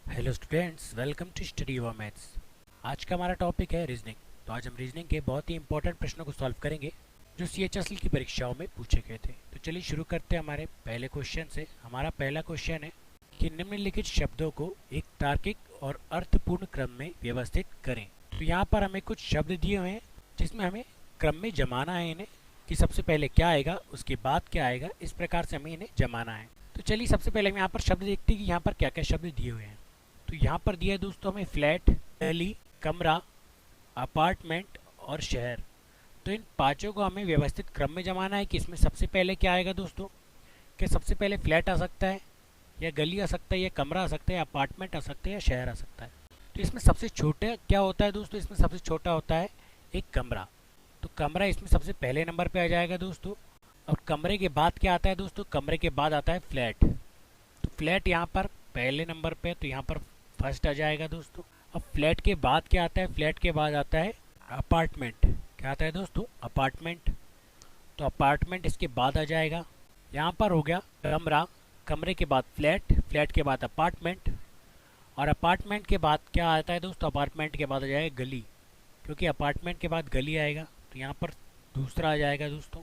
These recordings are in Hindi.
Hello students, welcome to study your maths. आज का हमारा टॉपिक है रीजनिंग। तो आज हम रीजनिंग के बहुत ही इंपॉर्टेंट प्रश्नों को सॉल्व करेंगे जो CHSL की परीक्षाओं में पूछे गए थे। तो चलिए शुरू करते हैं हमारे पहले क्वेश्चन से। हमारा पहला क्वेश्चन है कि निम्नलिखित शब्दों को एक तार्किक और अर्थपूर्ण क्रम में व्यवस्थित करें। तो यहाँ पर हमें कुछ शब्द दिए हुए हैं जिसमें हमें क्रम में जमाना है इन्हें, कि सबसे पहले क्या आएगा उसके बाद क्या आएगा, इस प्रकार से हमें इन्हें जमाना है। तो चलिए सबसे पहले हम यहाँ पर शब्द देखते हैं कि यहाँ पर क्या क्या शब्द दिए हुए हैं। तो यहाँ पर दिया है दोस्तों हमें फ्लैट, गली, कमरा, अपार्टमेंट और शहर। तो इन पांचों को हमें व्यवस्थित क्रम में जमाना है कि इसमें सबसे पहले क्या आएगा दोस्तों। क्या सबसे पहले फ्लैट आ सकता है, या गली आ सकता है, या कमरा आ सकता है, या अपार्टमेंट आ सकता है, या शहर आ सकता है। तो इसमें सबसे छोटा क्या होता है दोस्तों, इसमें सबसे छोटा होता है एक कमरा। तो कमरा इसमें सबसे पहले नंबर पे आ जाएगा दोस्तों। और कमरे के बाद क्या आता है दोस्तों, कमरे के बाद आता है फ्लैट। तो फ्लैट यहाँ पर पहले नंबर पे, तो यहाँ पर फर्स्ट आ जाएगा दोस्तों। अब फ्लैट के बाद क्या आता है, फ्लैट के बाद आता है अपार्टमेंट। क्या आता है दोस्तों, अपार्टमेंट। तो अपार्टमेंट इसके बाद आ जाएगा। यहाँ पर हो गया कमरा, कमरे के बाद फ्लैट, फ्लैट के बाद अपार्टमेंट, और अपार्टमेंट के बाद क्या आता है दोस्तों, अपार्टमेंट के बाद आ जाएगा गली, क्योंकि अपार्टमेंट के बाद गली आएगा। तो यहाँ पर दूसरा आ जाएगा दोस्तों।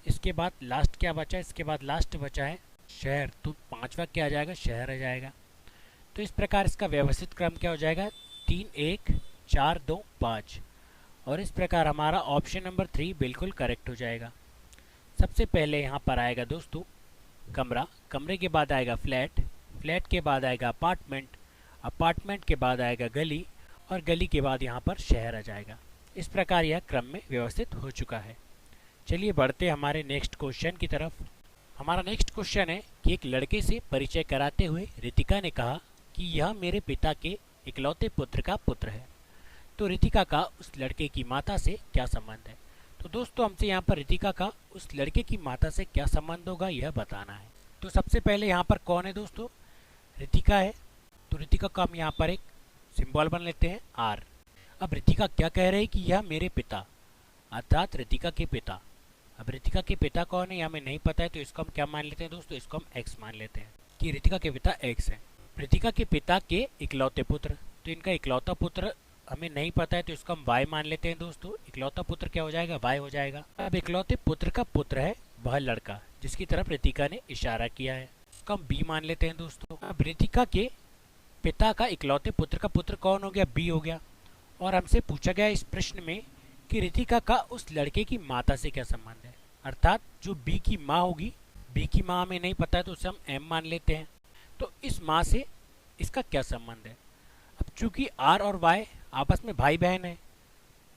इसके बाद लास्ट क्या बचा है, इसके बाद लास्ट बचा है शहर। तो पांचवा क्या आ जाएगा, शहर आ जाएगा। तो इस प्रकार इसका व्यवस्थित क्रम क्या हो जाएगा, 3 1 4 2 5। और इस प्रकार हमारा ऑप्शन नंबर 3 बिल्कुल करेक्ट हो जाएगा। सबसे पहले यहाँ पर आएगा दोस्तों कमरा, कमरे के बाद आएगा फ्लैट, फ्लैट के बाद आएगा अपार्टमेंट, अपार्टमेंट के बाद आएगा गली, और गली के बाद यहाँ पर शहर आ जाएगा। इस प्रकार यह क्रम में व्यवस्थित हो चुका है। चलिए बढ़ते हमारे नेक्स्ट क्वेश्चन की तरफ। हमारा नेक्स्ट क्वेश्चन है कि एक लड़के से परिचय कराते हुए रितिका ने कहा कि यह मेरे पिता के इकलौते पुत्र का पुत्र है। तो रितिका का उस लड़के की माता से क्या संबंध है। तो दोस्तों हमसे यहाँ पर रितिका का उस लड़के की माता से क्या संबंध होगा यह बताना है। तो सबसे पहले यहाँ पर कौन है दोस्तों, रितिका है। तो रितिका का हम यहाँ पर एक सिंबल बन लेते हैं आर। अब रितिका क्या कह रहे हैं कि यह मेरे पिता, अर्थात रितिका के पिता। अब रितिका के पिता कौन है, हमें नहीं पता है, तो इसको हम क्या मान लेते हैं दोस्तों, इसको हम एक्स मान लेते हैं कि रितिका के पिता एक्स है। रितिका के पिता के इकलौते पुत्र, तो इनका इकलौता पुत्र हमें नहीं पता है, तो इसको हम वाई मान लेते हैं दोस्तों। इकलौता पुत्र क्या हो जाएगा, वाई हो जाएगा। अब इकलौते पुत्र का पुत्र है वह लड़का जिसकी तरफ रितिका ने इशारा किया है, इसको हम बी मान लेते हैं दोस्तों। अब रितिका के पिता का इकलौते पुत्र का पुत्र कौन हो गया, बी हो गया। और हमसे पूछा गया इस प्रश्न में कि रितिका का उस लड़के की माता से क्या संबंध है, अर्थात जो बी की माँ होगी। बी की माँ हमें नहीं पता है, तो उसे हम एम मान लेते हैं। तो इस माँ से इसका क्या संबंध है। अब चूंकि आर और वाई आपस में भाई बहन है,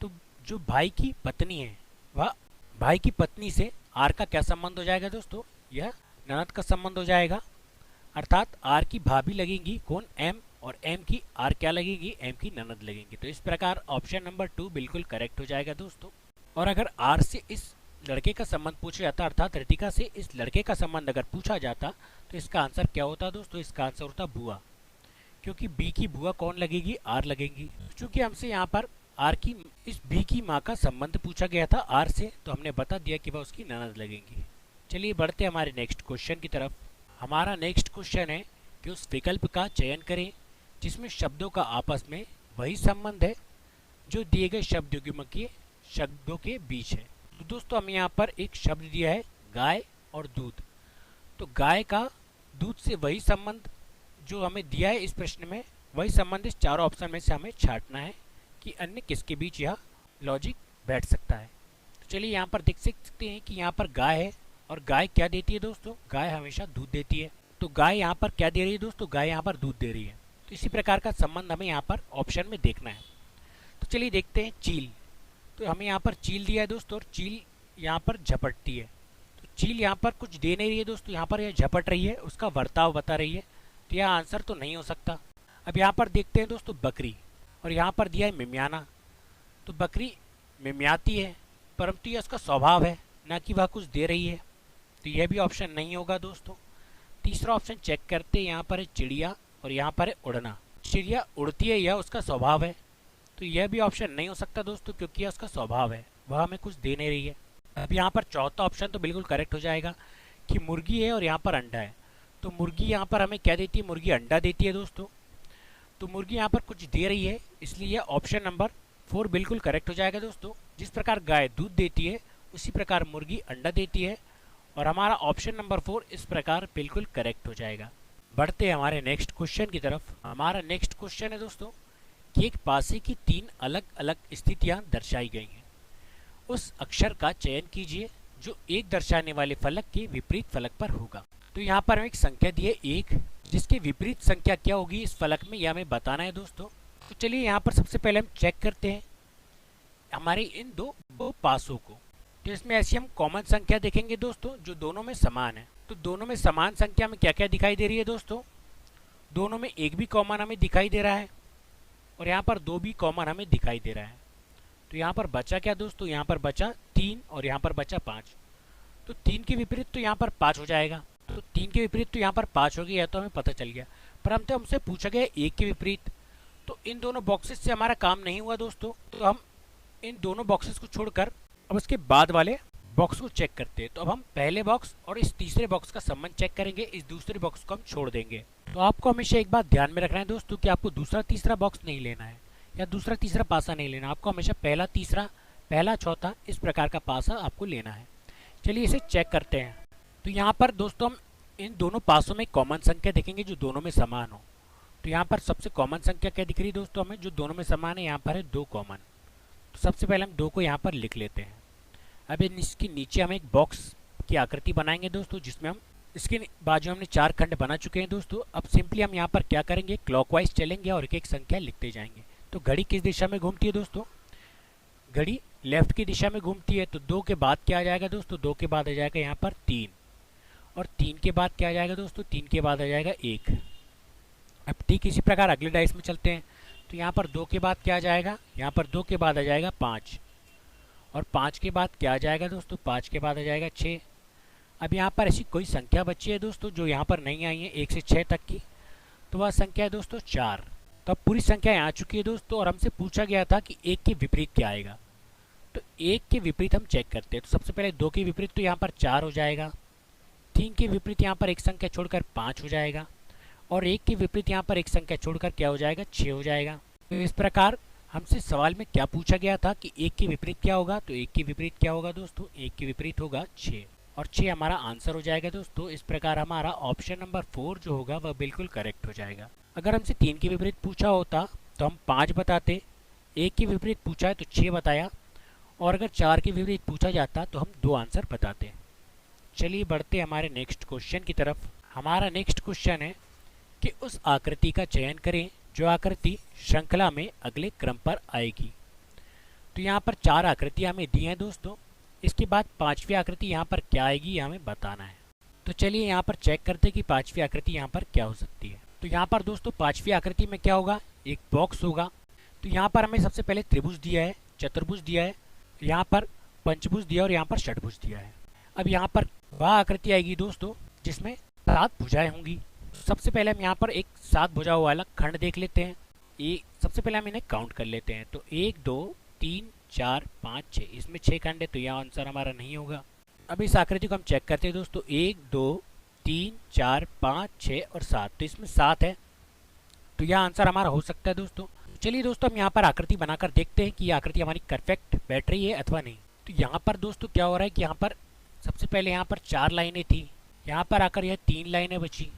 तो जो भाई की पत्नी है वह भाई की पत्नी से आर का क्या संबंध हो जाएगा दोस्तों, यह ननद का संबंध हो जाएगा। अर्थात आर की भाभी लगेंगी कौन, एम, और एम की आर क्या लगेगी, एम की ननद लगेंगी। तो इस प्रकार ऑप्शन नंबर 2 बिल्कुल करेक्ट हो जाएगा दोस्तों। और अगर आर से इस लड़के का संबंध पूछा जाता, अर्थात रितिका से इस लड़के का संबंध अगर पूछा जाता, तो इसका आंसर क्या होता दोस्तों, इसका आंसर होता बुआ, क्योंकि बी की बुआ कौन लगेगी, आर लगेगी। चूंकि हमसे यहाँ पर आर की इस बी की माँ का संबंध पूछा गया था आर से, तो हमने बता दिया कि वह उसकी ननद लगेंगी। चलिए बढ़ते हमारे नेक्स्ट क्वेश्चन की तरफ। हमारा नेक्स्ट क्वेश्चन है कि उस विकल्प का चयन करें जिसमें शब्दों का आपस में वही संबंध है जो दिए गए शब्दों के बीच है। तो दोस्तों हमें यहाँ पर एक शब्द दिया है गाय और दूध। तो गाय का दूध से वही संबंध जो हमें दिया है इस प्रश्न में, वही संबंध इस चारों ऑप्शन में से हमें छांटना है कि अन्य किसके बीच यह लॉजिक बैठ सकता है। तो चलिए यहाँ पर देख सकते हैं कि यहाँ पर गाय है, और गाय क्या देती है दोस्तों, गाय हमेशा दूध देती है। तो गाय यहाँ पर क्या दे रही है दोस्तों, गाय यहाँ पर दूध दे रही है। तो इसी प्रकार का संबंध हमें यहाँ पर ऑप्शन में देखना है। तो चलिए देखते हैं चील। तो हमें यहाँ पर चील दिया है दोस्तों, और चील यहाँ पर झपटती है। तो चील यहाँ पर कुछ दे नहीं रही है दोस्तों, यहाँ पर यह झपट रही है, उसका बर्ताव बता रही है। तो यह आंसर तो नहीं हो सकता। अब यहाँ पर देखते हैं दोस्तों बकरी, और यहाँ पर दिया है मिमियाना। तो बकरी मिमियाती है, परंतु यह उसका स्वभाव है, ना कि वह कुछ दे रही है। तो यह भी ऑप्शन नहीं होगा दोस्तों। तीसरा ऑप्शन चेक करते हैं, यहाँ पर है चिड़िया, और यहाँ पर है उड़ना। चिड़िया उड़ती है, यह उसका स्वभाव है। तो यह भी ऑप्शन नहीं हो सकता दोस्तों, क्योंकि यह उसका स्वभाव है, वह हमें कुछ दे नहीं रही है। अब यहाँ पर चौथा ऑप्शन तो बिल्कुल करेक्ट हो जाएगा कि मुर्गी है और यहाँ पर अंडा है। तो मुर्गी यहाँ पर हमें क्या देती है, मुर्गी अंडा देती है दोस्तों। तो मुर्गी यहाँ पर कुछ दे रही है, इसलिए ऑप्शन नंबर 4 बिल्कुल करेक्ट हो जाएगा दोस्तों। जिस प्रकार गाय दूध देती है उसी प्रकार मुर्गी अंडा देती है, और हमारा ऑप्शन नंबर 4 इस प्रकार बिल्कुल करेक्ट हो जाएगा। बढ़ते हैं हमारे नेक्स्ट क्वेश्चन की तरफ। हमारा नेक्स्ट क्वेश्चन है दोस्तों कि एक पासे की 3 अलग अलग स्थितियां दर्शाई गई हैं। उस अक्षर का चयन कीजिए जो एक दर्शाने वाले फलक के विपरीत फलक पर होगा। तो यहाँ पर हमें एक संख्या दी है 1, जिसके विपरीत संख्या क्या होगी इस फलक में, यह हमें बताना है दोस्तों। तो चलिए यहाँ पर सबसे पहले हम चेक करते हैं हमारे इन दो पासों को। तो इसमें ऐसी हम कॉमन संख्या देखेंगे दोस्तों जो दोनों में समान है। तो दोनों में समान संख्या में क्या क्या दिखाई दे रही है दोस्तों, दोनों में 1 भी कॉमन हमें दिखाई दे रहा है और यहाँ पर 2 भी कॉमन हमें दिखाई दे रहा है। तो यहाँ पर बचा क्या दोस्तों, यहाँ पर बचा 3 और यहाँ पर बचा 5। तो 3 के विपरीत तो यहाँ पर 5 हो जाएगा, तो 3 के विपरीत तो यहाँ पर 5 हो गया, तो हमें पता चल गया। पर हमसे पूछा गया 1 के विपरीत, तो इन दोनों बॉक्सेस से हमारा काम नहीं हुआ दोस्तों। तो हम इन दोनों बॉक्सेस को छोड़कर अब उसके बाद वाले बॉक्स को चेक करते हैं। तो अब हम पहले बॉक्स और इस तीसरे बॉक्स का संबंध चेक करेंगे, इस दूसरे बॉक्स को हम छोड़ देंगे। तो आपको हमेशा एक बात ध्यान में रखना है दोस्तों कि आपको दूसरा तीसरा बॉक्स नहीं लेना है या दूसरा तीसरा पासा नहीं लेना, आपको हमेशा पहला तीसरा पहला चौथा इस प्रकार का पासा आपको लेना है। चलिए इसे चेक करते हैं। तो यहाँ पर दोस्तों हम इन दोनों पासों में कॉमन संख्या देखेंगे जो दोनों में समान हो। तो यहाँ पर सबसे कॉमन संख्या क्या दिख रही है दोस्तों हमें, जो दोनों में समान है, यहाँ पर है 2 कॉमन। तो सबसे पहले हम 2 को यहाँ पर लिख लेते हैं। अब इसके नीचे हम एक बॉक्स की आकृति बनाएंगे दोस्तों, जिसमें हम इसके बाजू हमने 4 खंड बना चुके हैं दोस्तों। अब सिंपली हम यहाँ पर क्या करेंगे, क्लॉकवाइज चलेंगे और एक एक संख्या लिखते जाएंगे। तो घड़ी किस दिशा में घूमती है दोस्तों, घड़ी लेफ्ट की दिशा में घूमती है। तो 2 के बाद क्या आ जाएगा दोस्तों, 2 के बाद आ जाएगा यहाँ पर 3, और 3 के बाद क्या आ जाएगा दोस्तों, 3 के बाद आ जाएगा 1। अब ठीक इसी प्रकार अगले डाइस में चलते हैं। तो यहाँ पर 2 के बाद क्या आ जाएगा, यहाँ पर 2 के बाद आ जाएगा 5, और 5 के बाद क्या आ जाएगा दोस्तों, 5 के बाद आ जाएगा 6। अब यहाँ पर ऐसी कोई संख्या बची है दोस्तों जो यहाँ पर नहीं आई है 1 से 6 तक की, तो वह संख्या है दोस्तों 4। तो अब पूरी संख्या आ चुकी है दोस्तों, और हमसे पूछा गया था कि 1 के विपरीत क्या आएगा। तो 1 के विपरीत हम चेक करते हैं। तो सबसे पहले 2 के विपरीत तो यहाँ पर 4 हो जाएगा, 3 के विपरीत यहाँ पर एक संख्या छोड़कर 5 हो जाएगा, और 1 के विपरीत यहाँ पर एक संख्या छोड़कर क्या हो जाएगा, 6 हो जाएगा। तो इस प्रकार हमसे सवाल में क्या पूछा गया था कि 1 के विपरीत क्या होगा, तो 1 के विपरीत क्या होगा दोस्तों, 1 के विपरीत होगा 6, और 6 हमारा आंसर हो जाएगा दोस्तों। इस प्रकार हमारा ऑप्शन नंबर 4 जो होगा वह बिल्कुल करेक्ट हो जाएगा। अगर हमसे 3 के विपरीत पूछा होता तो हम 5 बताते, 1 के विपरीत पूछा है तो 6 बताया, और अगर 4 के विपरीत पूछा जाता तो हम 2 आंसर बताते। चलिए बढ़ते हमारे नेक्स्ट क्वेश्चन की तरफ। हमारा नेक्स्ट क्वेश्चन है कि उस आकृति का चयन करें जो आकृति श्रृंखला में अगले क्रम पर आएगी। तो यहाँ पर 4 आकृतियाँ हमें दी हैं दोस्तों, इसके बाद 5वीं आकृति यहाँ पर क्या आएगी यह हमें बताना है। तो चलिए यहाँ पर चेक करते हैं कि 5वीं आकृति यहाँ पर क्या हो सकती है। तो यहाँ पर दोस्तों 5वीं आकृति में क्या होगा, एक बॉक्स होगा। तो यहाँ पर हमें सबसे पहले त्रिभुज दिया है, चतुर्भुज दिया है, यहाँ पर पंचभुज दिया और यहाँ पर षटभुज दिया है। अब यहाँ पर वह आकृति आएगी दोस्तों जिसमें 7 भुजाएं होंगी। सबसे पहले हम यहाँ पर एक 7 भुजाओं वाला खंड देख लेते हैं। सबसे पहले हम इन्हें काउंट कर लेते हैं। तो 1 2 3 4 5 6, इसमें 6 खंड है, तो यह आंसर हमारा नहीं होगा। अब इस आकृति को हम चेक करते हैं दोस्तों, 1 2 3 4 5 6 और 7, तो इसमें 7 है, तो यह आंसर हमारा हो सकता है दोस्तों। चलिए दोस्तों हम यहाँ पर आकृति बनाकर देखते हैं कि यह आकृति हमारी परफेक्ट बैठ रही है अथवा नहीं। तो यहाँ पर दोस्तों क्या हो रहा है कि यहाँ पर सबसे पहले यहाँ पर 4 लाइनें थी, यहाँ पर आकर यह 3 लाइनें बची,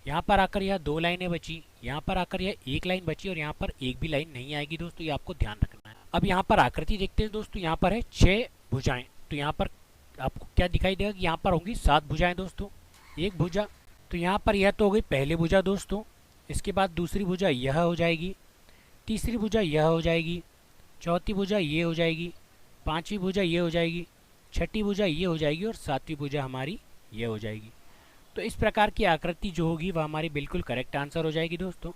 यहाँ पर आकर यह 2 लाइनें बची, यहाँ पर आकर यह 1 लाइन बची, और यहाँ पर एक भी लाइन नहीं आएगी दोस्तों, ये आपको ध्यान रखना है। अब यहाँ पर आकृति देखते हैं दोस्तों, यहाँ पर है 6 भुजाएं। तो यहाँ पर आपको क्या दिखाई देगा कि यहाँ पर होंगी 7 भुजाएं दोस्तों, एक भुजा। तो यहाँ पर यह तो हो गई पहली भुजा दोस्तों, इसके बाद दूसरी भुजा यह हो जाएगी, तीसरी भुजा यह हो जाएगी, चौथी भुजा ये हो जाएगी, 5वीं भुजा ये हो जाएगी, छठी भुजा ये हो जाएगी, और 7वीं भुजा हमारी ये हो जाएगी। तो इस प्रकार की आकृति जो होगी वह हमारी बिल्कुल करेक्ट आंसर हो जाएगी दोस्तों।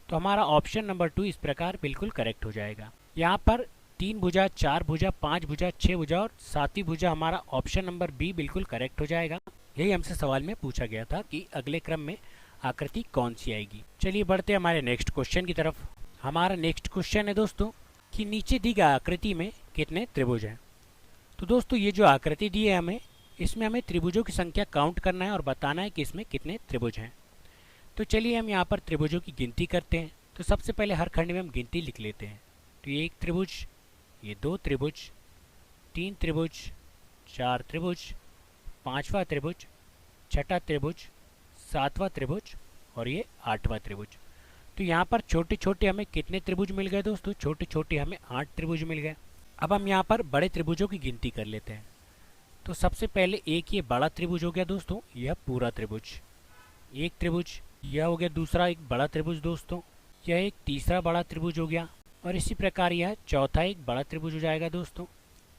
तो हमारा ऑप्शन नंबर 2 इस प्रकार बिल्कुल करेक्ट हो जाएगा। यहाँ पर 3 भुजा, 4 भुजा, 5 भुजा, 6 भुजा और 7वीं भुजा हमारा ऑप्शन नंबर बी बिल्कुल करेक्ट हो जाएगा। यही हमसे सवाल में पूछा गया था कि अगले क्रम में आकृति कौन सी आएगी। चलिए बढ़ते हैं हमारे नेक्स्ट क्वेश्चन की तरफ। हमारा नेक्स्ट क्वेश्चन है दोस्तों कि नीचे दी गई आकृति में कितने त्रिभुज हैं। तो दोस्तों ये जो आकृति दी है हमें, इसमें हमें त्रिभुजों की संख्या काउंट करना है और बताना है कि इसमें कितने त्रिभुज हैं। तो चलिए हम यहाँ पर त्रिभुजों की गिनती करते हैं। तो सबसे पहले हर खंड में हम गिनती लिख लेते हैं। तो ये एक त्रिभुज, ये दो त्रिभुज, तीन त्रिभुज, चार त्रिभुज, पांचवा त्रिभुज, छठा त्रिभुज, सातवां त्रिभुज और ये आठवां त्रिभुज। तो यहाँ पर छोटे छोटे हमें कितने त्रिभुज मिल गए दोस्तों? छोटे छोटे हमें 8 त्रिभुज मिल गए। अब हम यहाँ पर बड़े त्रिभुजों की गिनती कर लेते हैं। तो सबसे पहले एक ये बड़ा त्रिभुज हो गया दोस्तों, यह पूरा त्रिभुज, एक त्रिभुज। यह हो गया दूसरा एक बड़ा त्रिभुज दोस्तों, यह एक तीसरा बड़ा त्रिभुज हो गया। और इसी प्रकार यह चौथा एक बड़ा त्रिभुज हो जाएगा दोस्तों।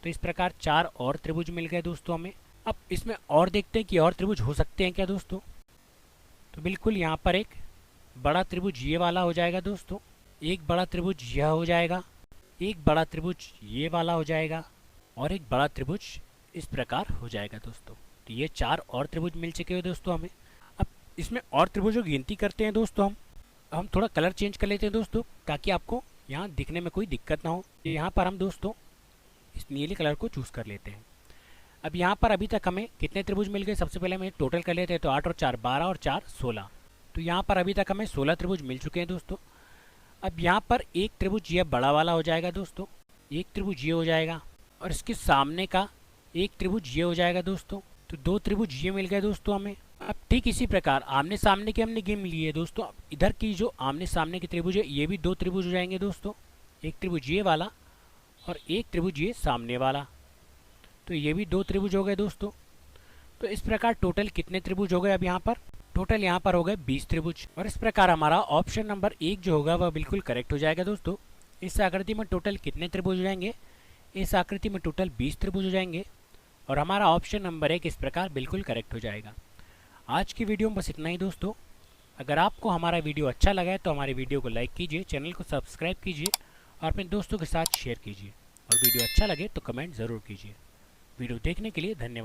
तो इस प्रकार 4 और त्रिभुज मिल गए दोस्तों हमें। अब इसमें और देखते हैं कि और त्रिभुज हो सकते हैं क्या दोस्तों। तो बिल्कुल यहाँ पर एक बड़ा त्रिभुज ये वाला हो जाएगा दोस्तों, एक बड़ा त्रिभुज यह हो जाएगा, एक बड़ा त्रिभुज ये वाला हो जाएगा और एक बड़ा त्रिभुज इस प्रकार हो जाएगा दोस्तों। तो ये 4 और त्रिभुज मिल चुके हैं दोस्तों हमें। अब इसमें और त्रिभुजों की गिनती करते हैं दोस्तों। हम थोड़ा कलर चेंज कर लेते हैं दोस्तों, ताकि आपको यहाँ दिखने में कोई दिक्कत ना हो। यहाँ पर हम दोस्तों इस नीले कलर को चूज़ कर लेते हैं। अब यहाँ पर अभी तक हमें कितने त्रिभुज मिल गए? सबसे पहले हमें टोटल कर लेते हैं। तो 8 और 4 12 और 4 16। तो यहाँ पर अभी तक हमें 16 त्रिभुज मिल चुके हैं दोस्तों। अब यहाँ पर एक त्रिभुज यह बड़ा वाला हो जाएगा दोस्तों, एक त्रिभुज ये हो जाएगा और इसके सामने का एक त्रिभुज ये हो जाएगा दोस्तों। तो 2 त्रिभुज ये मिल गए दोस्तों हमें। अब ठीक इसी प्रकार आमने सामने के हमने गिन लिए दोस्तों। अब इधर की जो आमने सामने की त्रिभुज है ये भी 2 त्रिभुज हो जाएंगे दोस्तों, एक त्रिभुज ये वाला और एक त्रिभुज ये सामने वाला। तो ये भी 2 त्रिभुज हो गए दोस्तों। तो इस प्रकार टोटल कितने त्रिभुज हो गए? अब यहाँ पर टोटल यहाँ पर हो गए 20 त्रिभुज। और इस प्रकार हमारा ऑप्शन नंबर 1 जो होगा वह बिल्कुल करेक्ट हो जाएगा दोस्तों। इस आकृति में टोटल कितने त्रिभुज हो जाएंगे? इस आकृति में टोटल 20 त्रिभुज हो जाएंगे और हमारा ऑप्शन नंबर 1 इस प्रकार बिल्कुल करेक्ट हो जाएगा। आज की वीडियो में बस इतना ही दोस्तों। अगर आपको हमारा वीडियो अच्छा लगा है तो हमारे वीडियो को लाइक कीजिए, चैनल को सब्सक्राइब कीजिए और अपने दोस्तों के साथ शेयर कीजिए। और वीडियो अच्छा लगे तो कमेंट ज़रूर कीजिए। वीडियो देखने के लिए धन्यवाद।